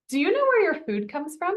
Do you know where your food comes from?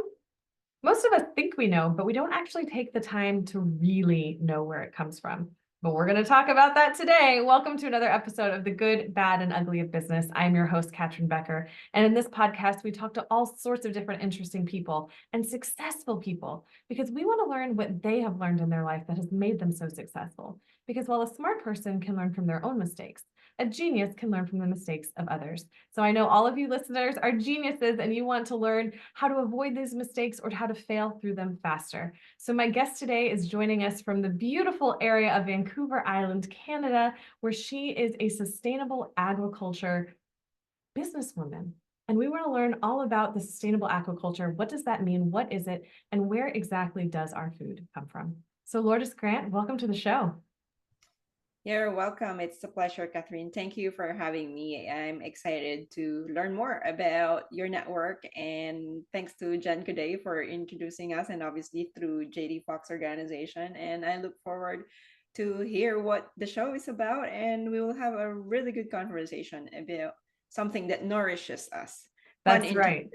Most of us think we know, but we don't actually take the time to really know where it comes from. But we're going to talk about that today. Welcome to another episode of The Good, Bad, and Ugly of Business. I'm your host, Catryn Becker. And in this podcast, we talk to all sorts of different interesting people and successful people because we want to learn what they have learned in their life that has made them so successful. Because while a smart person can learn from their own mistakes, a genius can learn from the mistakes of others. So I know all of you listeners are geniuses and you want to learn how to avoid these mistakes or how to fail through them faster. So my guest today is joining us from the beautiful area of Vancouver Island, Canada, where she is a sustainable aquaculture businesswoman. And we want to learn all about the sustainable aquaculture. What does that mean? What is it? And where exactly does our food come from? So Lourdes Gant, welcome to the show. You're welcome. It's a pleasure, Catryn. Thank you for having me. I'm excited to learn more about your network. And thanks to Jen Cadet for introducing us, and obviously through JD Fox organization. And I look forward to hear what the show is about. And we will have a really good conversation about something that nourishes us. Pun That's intended. right.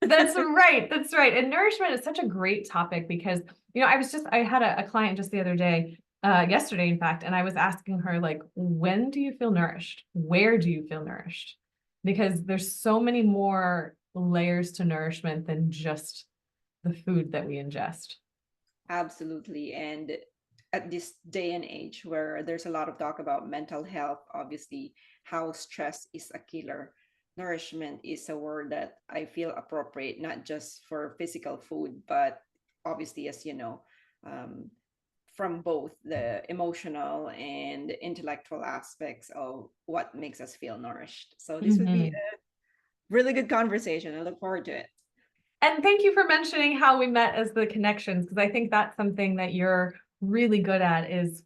That's right. That's right. And nourishment is such a great topic because, I had a client just the other day, yesterday, in fact, and I was asking her, like, when do you feel nourished? Where do you feel nourished? Because there's so many more layers to nourishment than just the food that we ingest. Absolutely. And at this day and age where there's a lot of talk about mental health, obviously, how stress is a killer, nourishment is a word that I feel appropriate, not just for physical food, but obviously, as you know, um, from both the emotional and intellectual aspects of what makes us feel nourished. So this would be Mhm. a really good conversation. I look forward to it. And thank you for mentioning how we met as the connections, because I think that's something that you're really good at is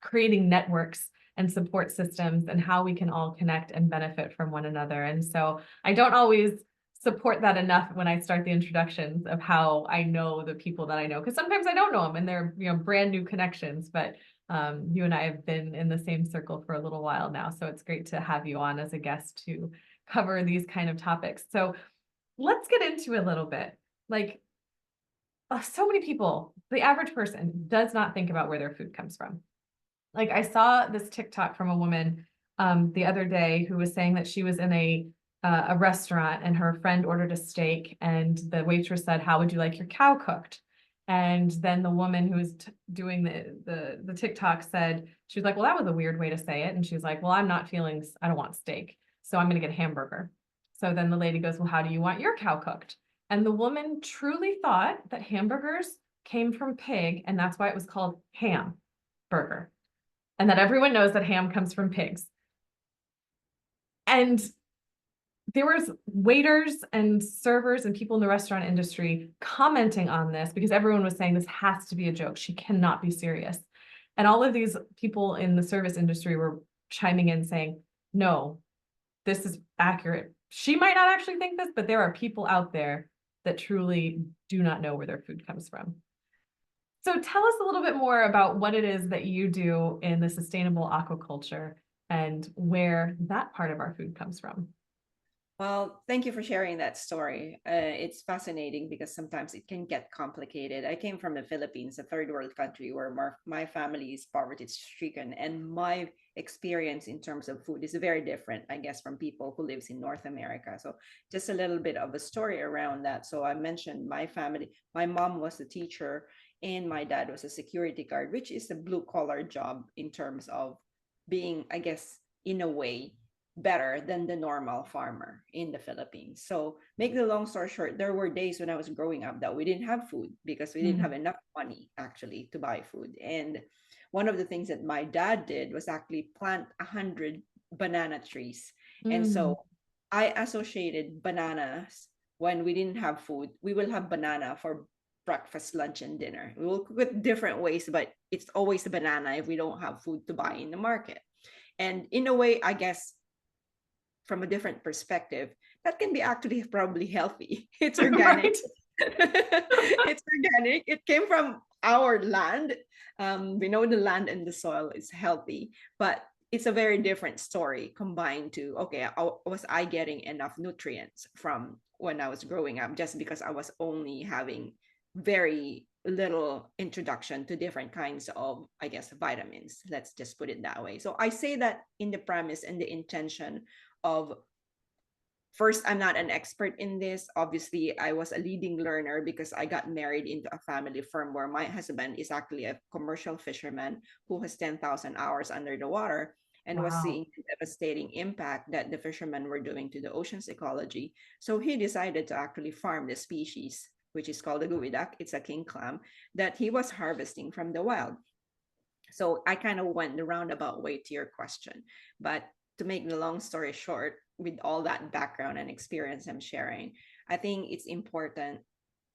creating networks and support systems and how we can all connect and benefit from one another. And so I don't always support that enough when I start the introductions of how I know the people that I know, because sometimes I don't know them and they're brand new connections, but you and I have been in the same circle for a little while now. So it's great to have you on as a guest to cover these kind of topics. So let's get into a little bit. Like, so many people, the average person does not think about where their food comes from. Like, I saw this TikTok from a woman the other day who was saying that she was in a restaurant and her friend ordered a steak and the waitress said, "How would you like your cow cooked?" And then the woman who was doing the TikTok said, she was like, "Well, that was a weird way to say it." And she was like, "Well, I don't want steak, so I'm going to get a hamburger." So then the lady goes, "Well, how do you want your cow cooked?" And the woman truly thought that hamburgers came from pig, and that's why it was called ham burger, and that everyone knows that ham comes from pigs. And there was waiters and servers and people in the restaurant industry commenting on this because everyone was saying this has to be a joke. She cannot be serious. And all of these people in the service industry were chiming in saying, no, this is accurate. She might not actually think this, but there are people out there that truly do not know where their food comes from. So tell us a little bit more about what it is that you do in the sustainable aquaculture and where that part of our food comes from. Well, thank you for sharing that story. It's fascinating because sometimes it can get complicated. I came from the Philippines, a third world country where my family is poverty stricken, and my experience in terms of food is very different, I guess, from people who lives in North America. So just a little bit of a story around that. So I mentioned my family. My mom was a teacher, and my dad was a security guard, which is a blue collar job in terms of being, I guess, in a way better than the normal farmer in the Philippines. So, make the long story short, there were days when I was growing up that we didn't have food because we didn't have Mm. enough money actually to buy food. And one of the things that my dad did was actually plant 100 banana trees. And Mm. so I associated bananas when we didn't have food. We will have banana for breakfast, lunch, and dinner. We will cook it different ways, but it's always a banana if we don't have food to buy in the market. And in a way, I guess from a different perspective, that can be actually probably healthy. It's organic. Right. It's organic. It came from our land. We know the land and the soil is healthy, but it's a very different story combined to, okay, was I getting enough nutrients from when I was growing up, just because I was only having very little introduction to different kinds of, I guess, vitamins. Let's just put it that way. So I say that in the premise and the intention of, first, I'm not an expert in this. Obviously, I was a leading learner because I got married into a family firm where my husband is actually a commercial fisherman who has 10,000 hours under the water and was Wow. seeing the devastating impact that the fishermen were doing to the ocean's ecology. So he decided to actually farm the species, which is called the geoduck. It's a king clam that he was harvesting from the wild. So I kind of went the roundabout way to your question. But to make the long story short, with all that background and experience I'm sharing, I think it's important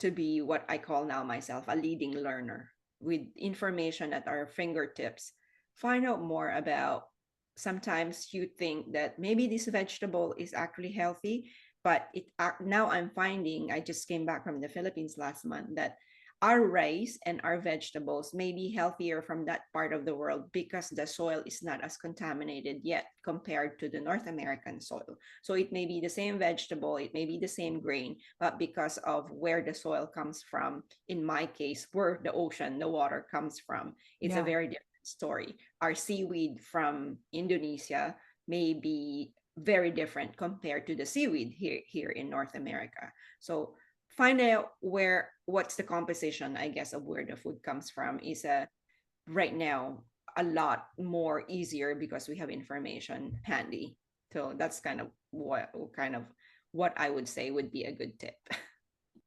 to be what I call now myself a leading learner with information at our fingertips. Find out more about, sometimes you think that maybe this vegetable is actually healthy, but now I'm finding, I just came back from the Philippines last month, that our rice and our vegetables may be healthier from that part of the world because the soil is not as contaminated yet compared to the North American soil. So it may be the same vegetable, it may be the same grain, but because of where the soil comes from, in my case, where the ocean, the water comes from, it's a Yeah. very different story. Our seaweed from Indonesia may be very different compared to the seaweed here in North America. So find out what's the composition, I guess, of where the food comes from is right now a lot more easier because we have information handy. So that's kind of what I would say would be a good tip.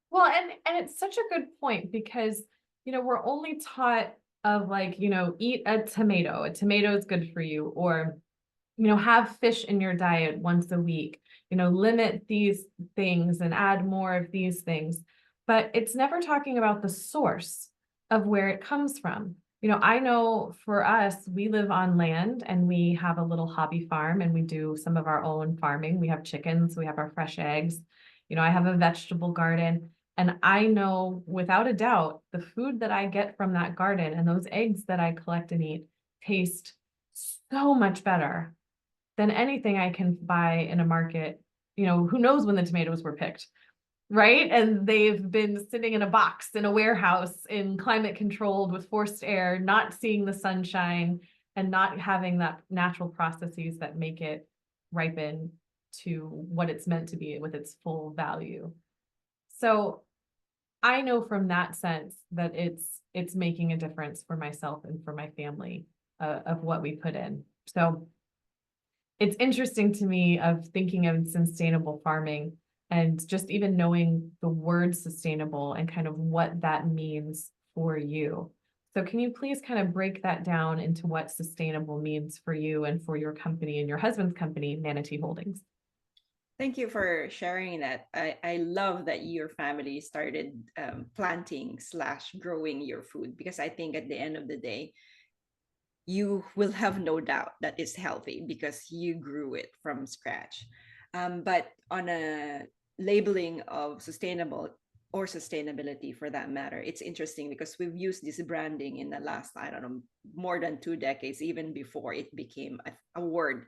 Well, and it's such a good point because, we're only taught of like, eat a tomato. A tomato is good for you, or, have fish in your diet once a week, limit these things and add more of these things. But it's never talking about the source of where it comes from. I know for us, we live on land and we have a little hobby farm and we do some of our own farming. We have chickens, we have our fresh eggs. I have a vegetable garden. And I know without a doubt, the food that I get from that garden and those eggs that I collect and eat taste so much better than anything I can buy in a market. Who knows when the tomatoes were picked, right? And they've been sitting in a box in a warehouse in climate controlled with forced air, not seeing the sunshine and not having that natural processes that make it ripen to what it's meant to be with its full value. So I know from that sense that it's making a difference for myself and for my family of what we put in. So it's interesting to me of thinking of sustainable farming and just even knowing the word sustainable and kind of what that means for you. So can you please kind of break that down into what sustainable means for you and for your company and your husband's company, Manatee Holdings? Thank you for sharing that. I love that your family started planting slash growing your food, because I think at the end of the day, you will have no doubt that it's healthy because you grew it from scratch. But on a labeling of sustainable or sustainability for that matter, it's interesting because we've used this branding in the last, I don't know, more than 2 decades, even before it became a word.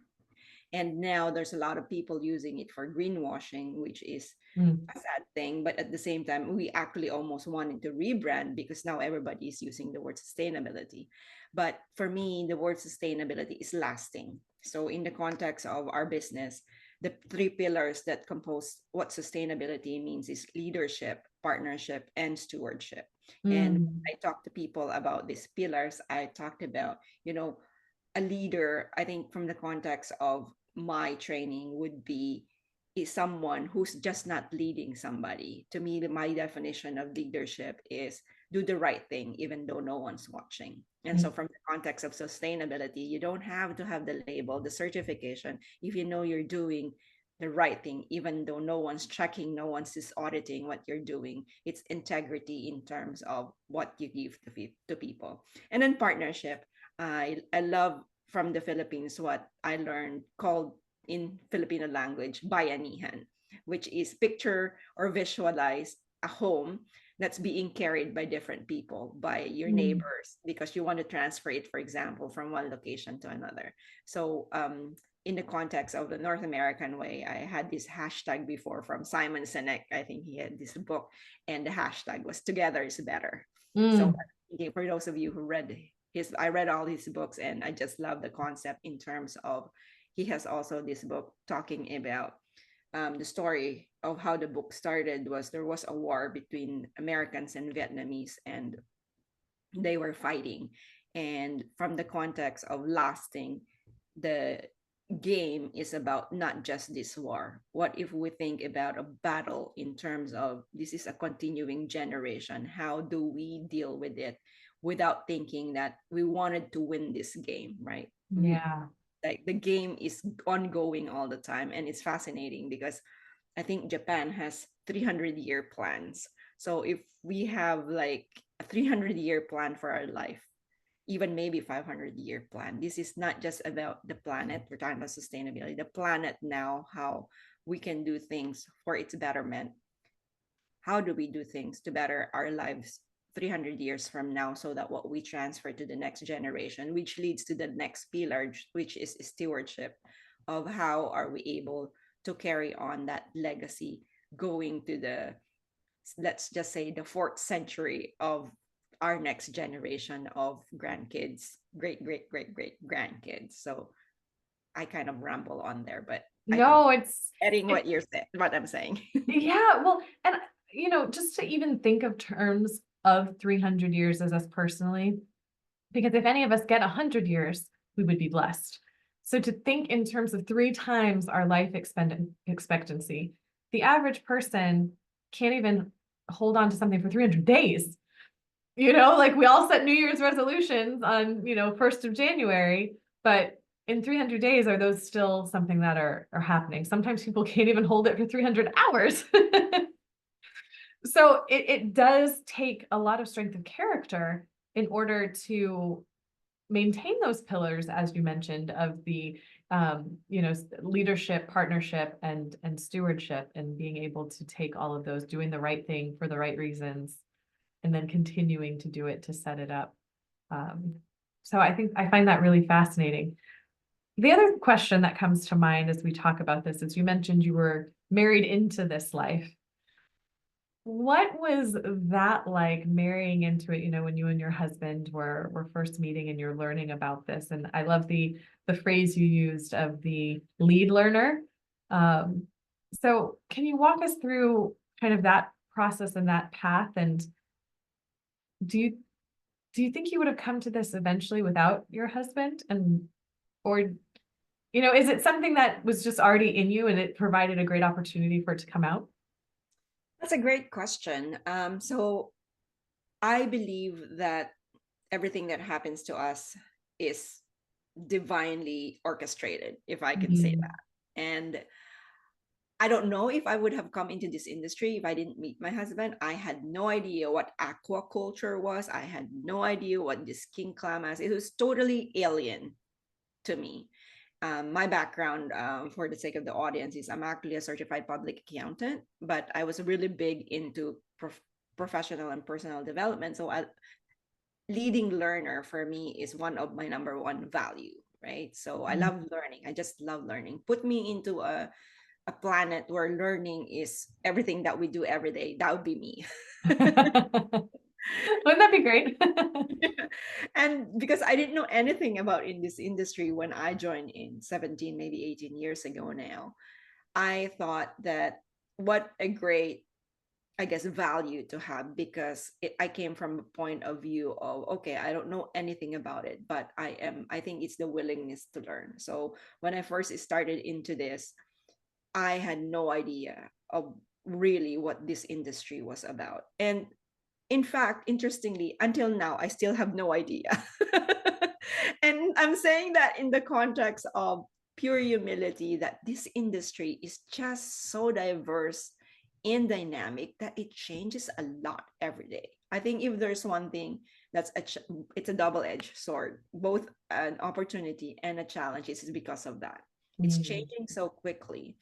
And now there's a lot of people using it for greenwashing, which is Mm. a sad thing. But at the same time, we actually almost wanted to rebrand because now everybody is using the word sustainability. But for me, the word sustainability is lasting. So in the context of our business, the three pillars that compose what sustainability means is leadership, partnership, and stewardship. And when Mm. I talk to people about these pillars, I talked about, a leader, I think from the context of my training would be is someone who's just not leading somebody. To me, my definition of leadership is do the right thing even though no one's watching. And so Mm. from the context of sustainability, you don't have to have the label, the certification, if you know you're doing the right thing, even though no one's checking, no one's is auditing what you're doing. It's integrity in terms of what you give to people. And then partnership. I love from the Philippines what I learned called in Filipino language bayanihan, which is picture or visualize a home that's being carried by different people, by your Mm. neighbors, because you want to transfer it, for example, from one location to another. So in the context of the North American way, I had this hashtag before from Simon Sinek. I think he had this book, and the hashtag was "Together is Better." So Mm. for those of you who read I read all his books, and I just love the concept in terms of he has also this book talking about the story of how the book started. Was there was a war between Americans and Vietnamese, and they were fighting, and from the context of lasting, the game is about not just this war. What if we think about a battle in terms of this is a continuing generation? How do we deal with it without thinking that we wanted to win this game, right? Yeah. Like the game is ongoing all the time, and it's fascinating because I think Japan has 300-year plans. So if we have like a 300-year plan for our life, even maybe 500-year plan, this is not just about the planet. We're talking about sustainability, the planet now, how we can do things for its betterment. How do we do things to better our lives 300 years from now, so that what we transfer to the next generation, which leads to the next pillar, which is stewardship, of how are we able to carry on that legacy going to the, let's just say, the fourth century of our next generation of grandkids, great grandkids. So I kind of ramble on there, but I think No, it's adding it, what you're saying, what I'm saying. yeah, well, and just to even think of terms of 300 years as us personally, because if any of us get 100 years, we would be blessed. So to think in terms of 3 times our life expectancy, the average person can't even hold on to something for 300 days. Like we all set New Year's resolutions on, 1st of January, but in 300 days, are those still something that are happening? Sometimes people can't even hold it for 300 hours. So it does take a lot of strength of character in order to maintain those pillars, as you mentioned, of the leadership, partnership, and stewardship, and being able to take all of those, doing the right thing for the right reasons, and then continuing to do it to set it up. So I find that really fascinating. The other question that comes to mind as we talk about this is, you mentioned you were married into this life. What was that like, marrying into it, when you and your husband were first meeting and you're learning about this? And I love the phrase you used of the lead learner. So can you walk us through kind of that process and that path? And do you think you would have come to this eventually without your husband? Or, is it something that was just already in you and it provided a great opportunity for it to come out? That's a great question. So I believe that everything that happens to us is divinely orchestrated, if I can say Mm. that. And I don't know if I would have come into this industry if I didn't meet my husband. I had no idea what aquaculture was. I had no idea what this king clam is. It was totally alien to me. My background, for the sake of the audience, is I'm actually a certified public accountant, but I was really big into professional and personal development. So leading learner for me is one of my number one value, right? So I Mm. love learning. I just love learning. Put me into a planet where learning is everything that we do every day. That would be me. Wouldn't that be great? And because I didn't know anything about in this industry when I joined in 17, maybe 18 years ago now, I thought that what a great, I guess, value to have, because I came from a point of view of, okay, I don't know anything about it, but I think it's the willingness to learn. So when I first started into this, I had no idea of really what this industry was about. And in fact, interestingly, until now, I still have no idea. And I'm saying that in the context of pure humility, that this industry is just so diverse and dynamic that it changes a lot every day. I think if there's one thing that's it's a double-edged sword, both an opportunity and a challenge, is because of that. It's Mm. changing so quickly.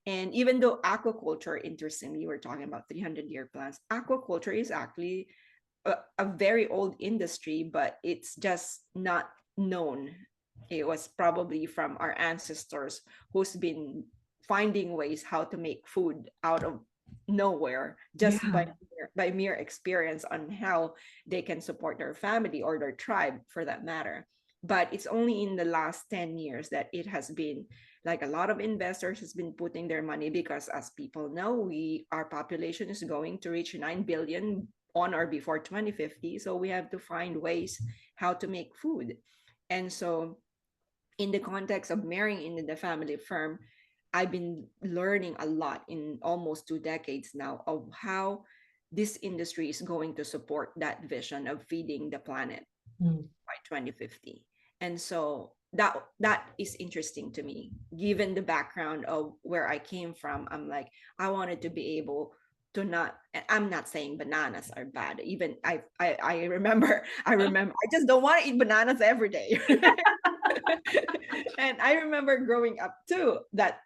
And even though aquaculture, interestingly, we're talking about 300-year plants, aquaculture is actually a very old industry, but it's just not known It was probably from our ancestors who's been finding ways how to make food out of nowhere just Yeah. by mere experience on how they can support their family or their tribe for that matter. But it's only in the last 10 years that it has been like a lot of investors has been putting their money, because as people know, our population is going to reach 9 billion on or before 2050, so we have to find ways how to make food. And so in the context of marrying into the family firm, I've been learning a lot in almost 2 decades now of how this industry is going to support that vision of feeding the planet Mm. by 2050. And so that is interesting to me, given the background of where I came from. I'm like, I wanted to be able to not, and I'm not saying bananas are bad. Even I remember, I just don't want to eat bananas every day. And I remember growing up too that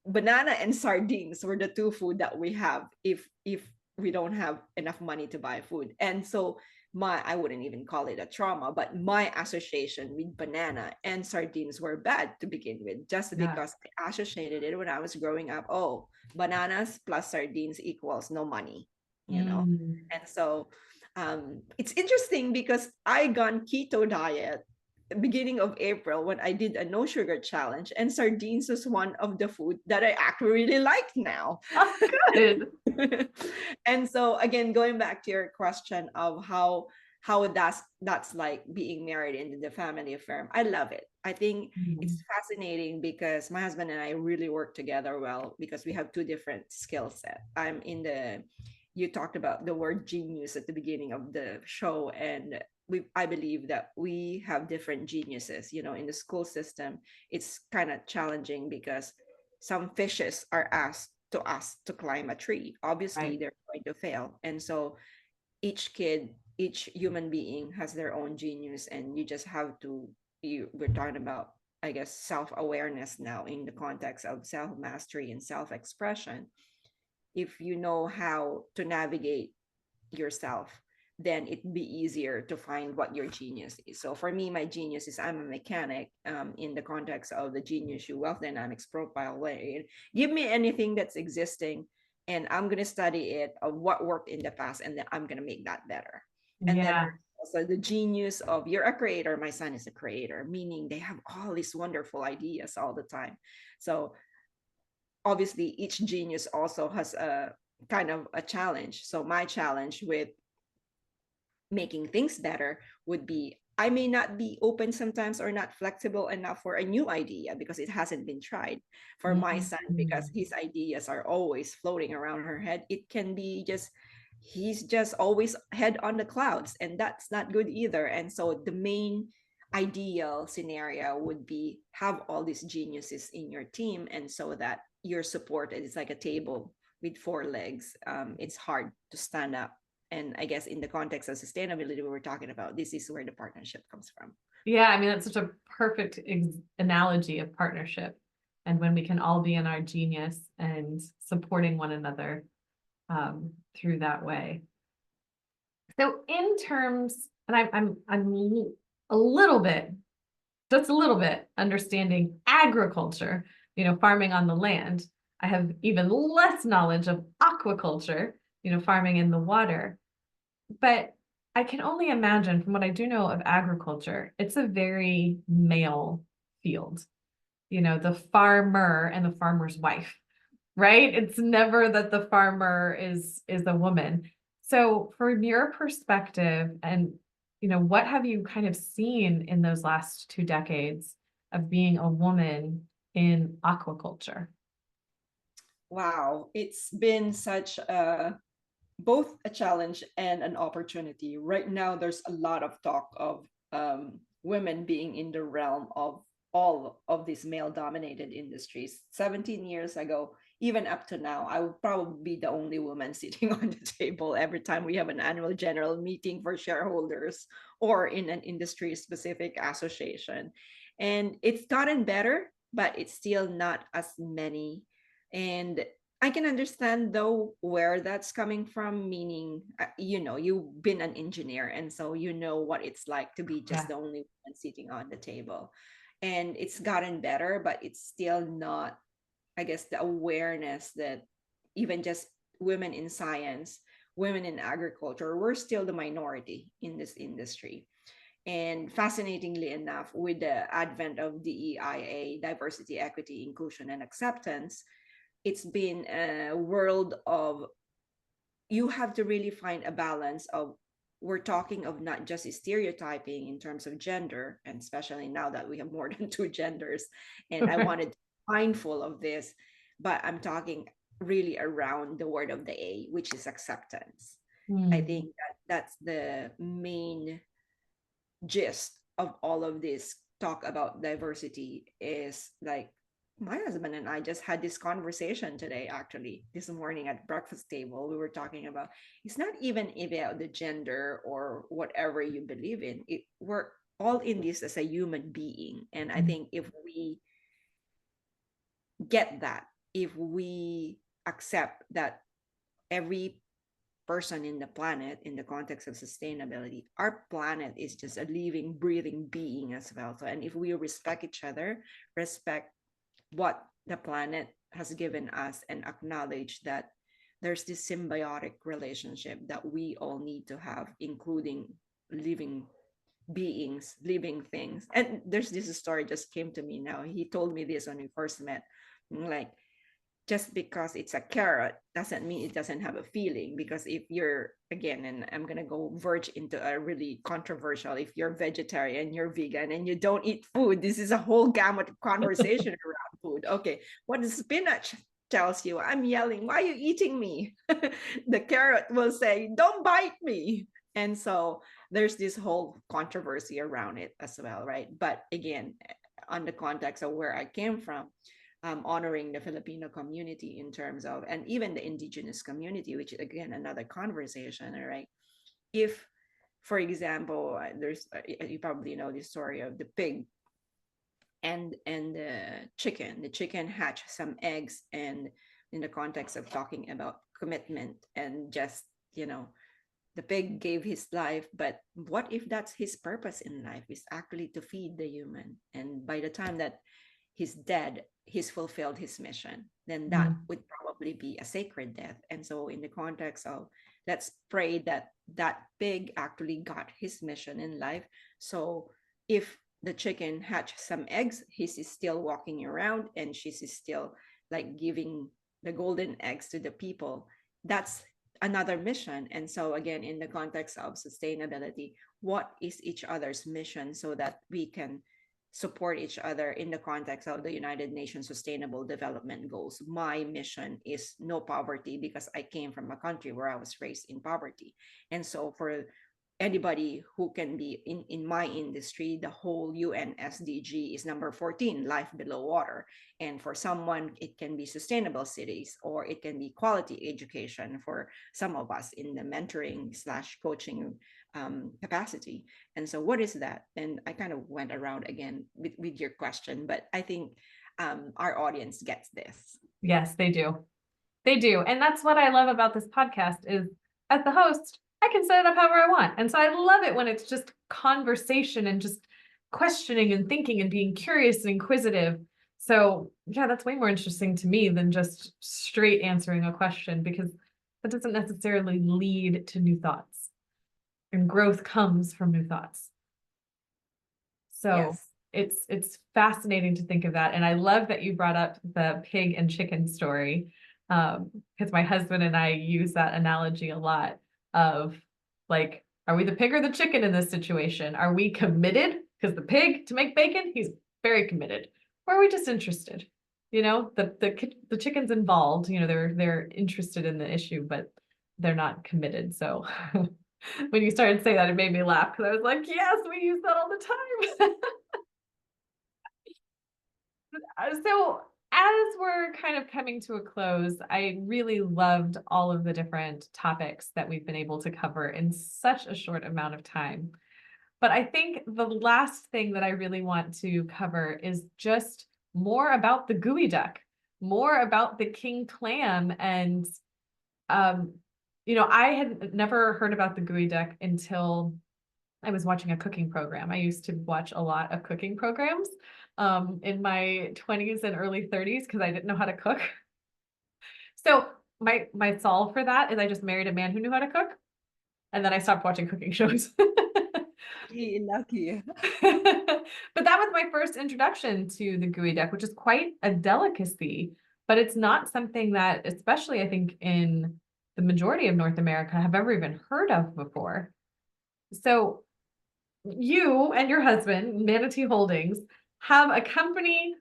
banana and sardines were the two food that we have if we don't have enough money to buy food. And so my, I wouldn't even call it a trauma, but my association with banana and sardines were bad to begin with, just Yeah. because I associated it when I was growing up. Oh, bananas plus sardines equals no money, you know. Mm. And so it's interesting because I gone keto diet beginning of April when I did a no sugar challenge, and sardines was one of the food that I actually really like now. Oh, good. And so again, going back to your question of how that's like being married into the family firm, I love it. I think Mm. it's fascinating because my husband and I really work together well because we have two different skill set. I'm in the, you talked about the word genius at the beginning of the show, and I believe that we have different geniuses. You know, in the school system, it's kind of challenging because some fishes are asked to climb a tree. Obviously, Right. they're going to fail, and so each kid, each human being has their own genius, and you just have to. We're talking about, I guess, self awareness now in the context of self mastery and self expression. If you know how to navigate yourself, then it'd be easier to find what your genius is. So for me, my genius is I'm a mechanic, in the context of the genius you wealth dynamics profile way. Give me anything that's existing and I'm going to study it of what worked in the past, and then I'm going to make that better. And then Yeah. there's also the genius of you're a creator. My son is a creator, meaning they have all these wonderful ideas all the time. So obviously each genius also has a kind of a challenge. So my challenge with making things better would be I may not be open sometimes or not flexible enough for a new idea because it hasn't been tried. For my son, because Mm. his ideas are always floating around her head, it can be just he's just always head on the clouds, and that's not good either. And so the main ideal scenario would be have all these geniuses in your team, and so that you're supported. It's like a table with four legs. It's hard to stand up, and I guess in the context of sustainability we were talking about, this is where the partnership comes from. Yeah, I mean, that's such a perfect analogy of partnership. And when we can all be in our genius and supporting one another through that way. So in terms, and I'm a little bit, just a little bit understanding agriculture, farming on the land. I have even less knowledge of aquaculture, farming in the water. But I can only imagine from what I do know of agriculture, it's a very male field. The farmer and the farmer's wife, right? It's never that the farmer is a woman. So from your perspective, and what have you kind of seen in those last 2 decades of being a woman in aquaculture? Wow, it's been such a both a challenge and an opportunity. Right now, there's a lot of talk of women being in the realm of all of these male dominated industries. 17 years ago, even up to now, I would probably be the only woman sitting on the table every time we have an annual general meeting for shareholders or in an industry specific association. And it's gotten better, but it's still not as many. And I can understand though where that's coming from, meaning, you've been an engineer and so you know what it's like to be just Yeah. the only one sitting on the table. and it's gotten better, but it's still not, I guess, the awareness that even just women in science, women in agriculture, we're still the minority in this industry. And fascinatingly enough, with the advent of DEIA, diversity, equity, inclusion, and acceptance, it's been a world of, you have to really find a balance of, we're talking of not just stereotyping in terms of gender, and especially now that we have more than two genders, and I wanted to be mindful of this, but I'm talking really around the word of the A, which is acceptance. I think that that's the main gist of all of this talk about diversity. Is like, my husband and I just had this conversation today, actually, this morning at breakfast table. We were talking about, it's not even about the gender or whatever you believe in. We're all in this as a human being. And I think if we get that, if we accept that every person in the planet, in the context of sustainability, our planet is just a living, breathing being as well. So, and if we respect each other, respect what the planet has given us, and acknowledge that there's this symbiotic relationship that we all need to have, including living beings, living things. And there's this story just came to me now. He told me this when we first met. Like, just because it's a carrot doesn't mean it doesn't have a feeling. Because if you're, again, and I'm going to go verge into a really controversial, if you're vegetarian, you're vegan, and you don't eat food, this is a whole gamut of conversation around food. Okay, what the spinach tells you, I'm yelling, why are you eating me? The carrot will say, don't bite me. And so there's this whole controversy around it as well, right? But again, on the context of where I came from, honoring the Filipino community in terms of, and even the indigenous community, which is again another conversation, right? If, for example, there's you probably know the story of the pig and the chicken. The chicken hatched some eggs, and in the context of talking about commitment, and just, the pig gave his life, but what if that's his purpose in life, is actually to feed the human, and by the time that he's dead, he's fulfilled his mission, then that would probably be a sacred death. And so in the context of, let's pray that that pig actually got his mission in life. So if the chicken hatched some eggs, he's still walking around, and she's still like giving the golden eggs to the people. That's another mission. And so again, in the context of sustainability, what is each other's mission, so that we can support each other in the context of the United Nations Sustainable Development Goals. My mission is no poverty, because I came from a country where I was raised in poverty. And so for anybody who can be in my industry, the whole UN SDG is number 14, life below water. And for someone, it can be sustainable cities, or it can be quality education for some of us in the mentoring / coaching capacity. And so what is that? And I kind of went around again with your question, but I think our audience gets this. Yes, they do. They do. And that's what I love about this podcast is, as the host, I can set it up however I want. And so I love it when it's just conversation and just questioning and thinking and being curious and inquisitive. So yeah, that's way more interesting to me than just straight answering a question, because that doesn't necessarily lead to new thoughts. And growth comes from new thoughts. So yes, it's fascinating to think of that. And I love that you brought up the pig and chicken story, because my husband and I use that analogy a lot of, like, are we the pig or the chicken in this situation? Are we committed? Because the pig, to make bacon, he's very committed. Or are we just interested? The chicken's involved, they're interested in the issue, but they're not committed. So when you started saying that, it made me laugh, because I was like, yes, we use that all the time. So as we're kind of coming to a close, I really loved all of the different topics that we've been able to cover in such a short amount of time. But I think the last thing that I really want to cover is just more about the geoduck, more about the king clam. And, I had never heard about the geoduck until I was watching a cooking program. I used to watch a lot of cooking programs in my 20s and early 30s because I didn't know how to cook. So my solve for that is I just married a man who knew how to cook, and then I stopped watching cooking shows. Lucky. But that was my first introduction to the geoduck, which is quite a delicacy, but it's not something that, especially I think in the majority of North America, have ever even heard of before. So you and your husband, Manatee Holdings, have a company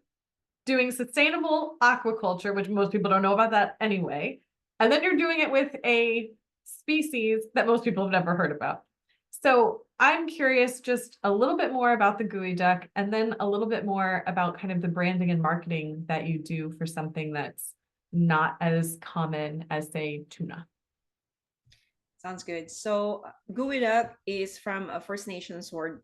doing sustainable aquaculture, which most people don't know about that anyway. And then you're doing it with a species that most people have never heard about. So I'm curious just a little bit more about the geoduck and then a little bit more about kind of the branding and marketing that you do for something that's not as common as, say, tuna. Sounds good. So, Guidak is from a First Nations word,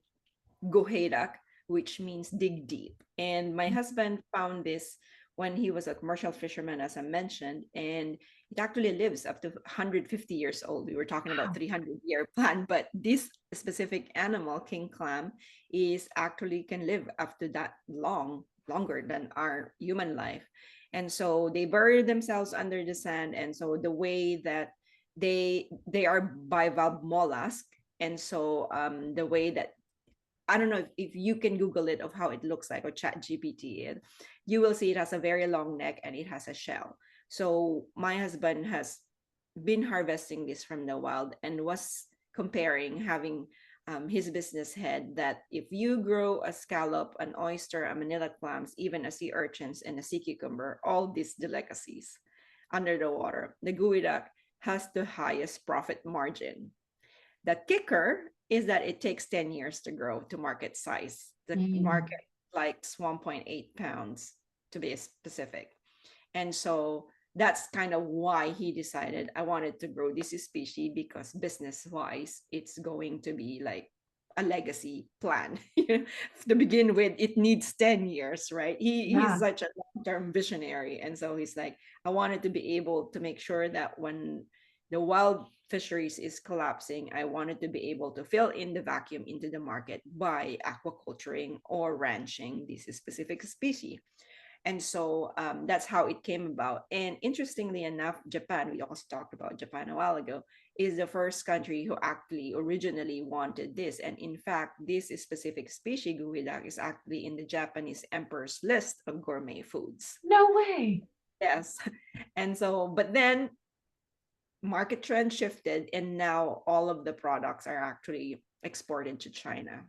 Gohedak, which means dig deep. And my husband found this when he was a commercial fisherman, as I mentioned, and it actually lives up to 150 years old. We were talking about Wow. 300-year plan, but this specific animal, king clam, is actually can live up to that longer than our human life. And so they bury themselves under the sand. And so the way that they are bivalve mollusk, and so the way that I don't know if you can Google it of how it looks like or chat GPT it, you will see it has a very long neck and it has a shell. So my husband has been harvesting this from the wild and was comparing having his business head that if you grow a scallop, an oyster, a manila clams, even a sea urchins and a sea cucumber, all these delicacies under the water, the geoduck has the highest profit margin. The kicker is that it takes 10 years to grow to market size. The Mm. market likes 1.8 pounds to be specific. And so that's kind of why he decided I wanted to grow this species because business wise, it's going to be like a legacy plan. To begin with, it needs 10 years, right? He's Yeah. such a long-term visionary. And so he's like, I wanted to be able to make sure that when the wild fisheries is collapsing, I wanted to be able to fill in the vacuum into the market by aquaculturing or ranching this specific species. And so that's how it came about. And interestingly enough, Japan, we also talked about Japan a while ago, is the first country who actually originally wanted this. And in fact, this specific species, guidak, is actually in the Japanese emperor's list of gourmet foods. No way. Yes. And so, but then market trend shifted, and now all of the products are actually exported to China.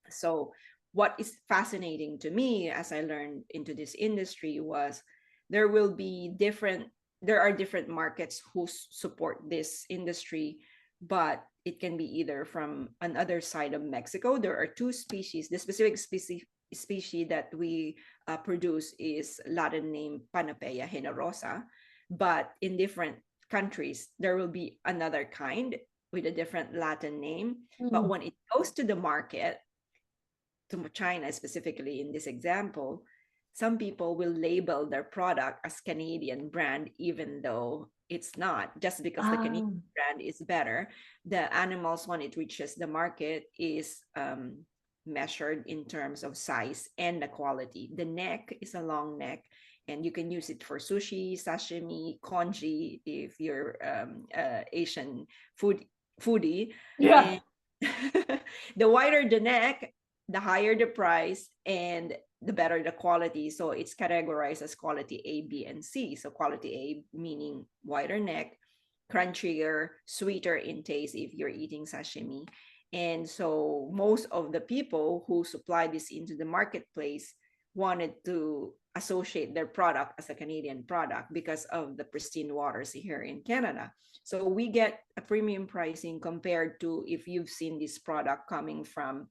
So what is fascinating to me as I learned into this industry was there will be different there are different markets who support this industry, but it can be either from another side of Mexico. There are two species. The specific species that we produce is Latin name Panapea generosa, but in different countries there will be another kind with a different Latin name. But Mm. when it goes to the market, to China specifically in this example, some people will label their product as Canadian brand, even though it's not, just because the Canadian Oh. brand is better. The animals, when it reaches the market, is measured in terms of size and the quality. The neck is a long neck, and you can use it for sushi, sashimi, congee if you're Asian foodie. Yeah. And the wider the neck, the higher the price and the better the quality. So it's categorized as quality A, B, and C. So quality A meaning wider neck, crunchier, sweeter in taste if you're eating sashimi. And so most of the people who supply this into the marketplace wanted to associate their product as a Canadian product because of the pristine waters here in Canada. So we get a premium pricing compared to if you've seen this product coming from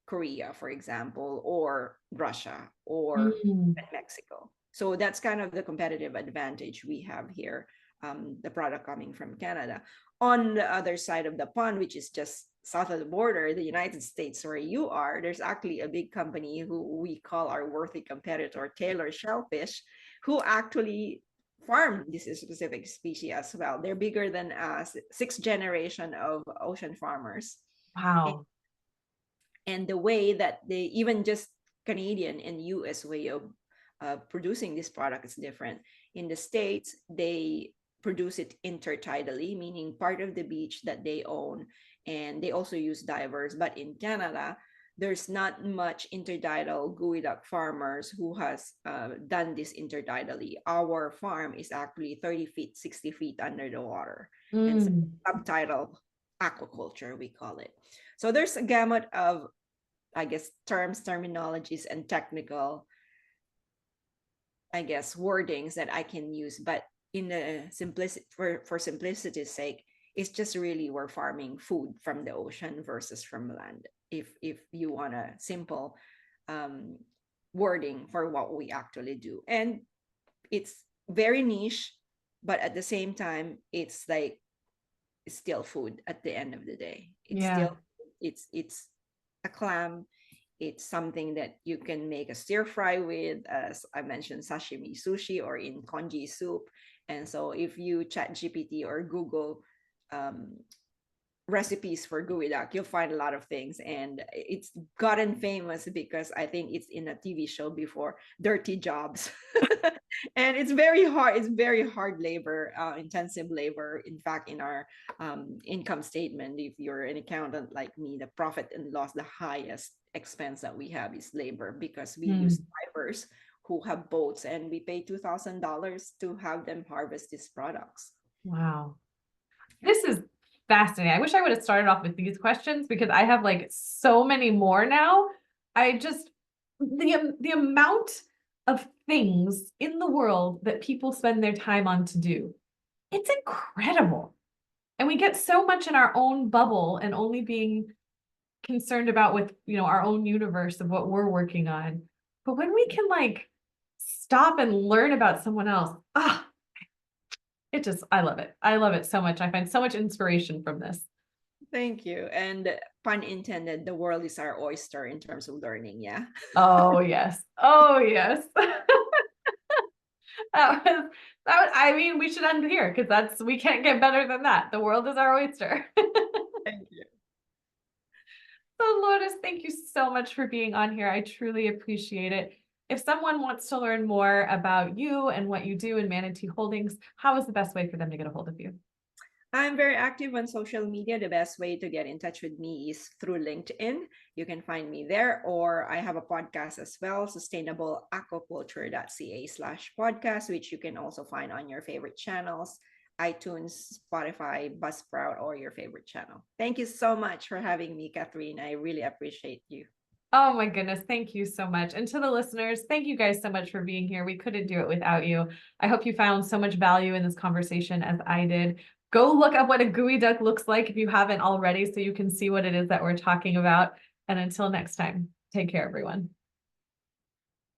Korea, for example, or Russia or Mm. Mexico. So that's kind of the competitive advantage we have here, the product coming from Canada. On the other side of the pond, which is just south of the border, the United States, where you are, there's actually a big company who we call our worthy competitor, Taylor Shellfish, who actually farm this specific species as well. They're bigger than us, sixth generation of ocean farmers. Wow. And the way that they, even just Canadian and US way of producing this product is different. In the States, they produce it intertidally, meaning part of the beach that they own, and they also use divers. But in Canada, there's not much intertidal geoduck farmers who has done this intertidally. Our farm is actually 30 feet, 60 feet under the water. And so Mm. subtidal aquaculture, we call it. So there's a gamut of, I guess, terms, terminologies, and technical, I guess, wordings that I can use. But in the simplicity, for simplicity's sake, it's just really we're farming food from the ocean versus from land. If you want a simple wording for what we actually do, and it's very niche, but at the same time, it's like it's still food at the end of the day. It's Yeah. still it's a clam. It's something that you can make a stir fry with, as I mentioned, sashimi sushi or in congee soup. And so if you chat GPT or Google recipes for geoduck, you'll find a lot of things. And it's gotten famous because I think it's in a TV show before, Dirty Jobs. And it's very hard. It's very hard labor, intensive labor. In fact, in our income statement, if you're an accountant like me, the profit and loss, the highest expense that we have is labor, because we use divers who have boats, and we pay $2,000 to have them harvest these products. Wow. This is fascinating. I wish I would have started off with these questions, because I have like so many more now. I just, the amount of things in the world that people spend their time on to do, it's incredible. And we get so much in our own bubble and only being concerned about with, our own universe of what we're working on. But when we can like stop and learn about someone else, I love it. I love it so much. I find so much inspiration from this. Thank you. And pun intended, the world is our oyster in terms of learning. Yeah. Oh, yes. Oh, yes. I mean, we should end here, because we can't get better than that. The world is our oyster. Thank you. So Lourdes, thank you so much for being on here. I truly appreciate it. If someone wants to learn more about you and what you do in Manatee Holdings, how is the best way for them to get a hold of you? I'm very active on social media. The best way to get in touch with me is through LinkedIn. You can find me there, or I have a podcast as well, sustainableaquaculture.ca/podcast, which you can also find on your favorite channels, iTunes, Spotify, Buzzsprout, or your favorite channel. Thank you so much for having me, Catryn. I really appreciate you. Oh my goodness, thank you so much. And to the listeners, thank you guys so much for being here. We couldn't do it without you. I hope you found so much value in this conversation as I did. Go look up what a geoduck looks like if you haven't already, so you can see what it is that we're talking about. And until next time, take care, everyone.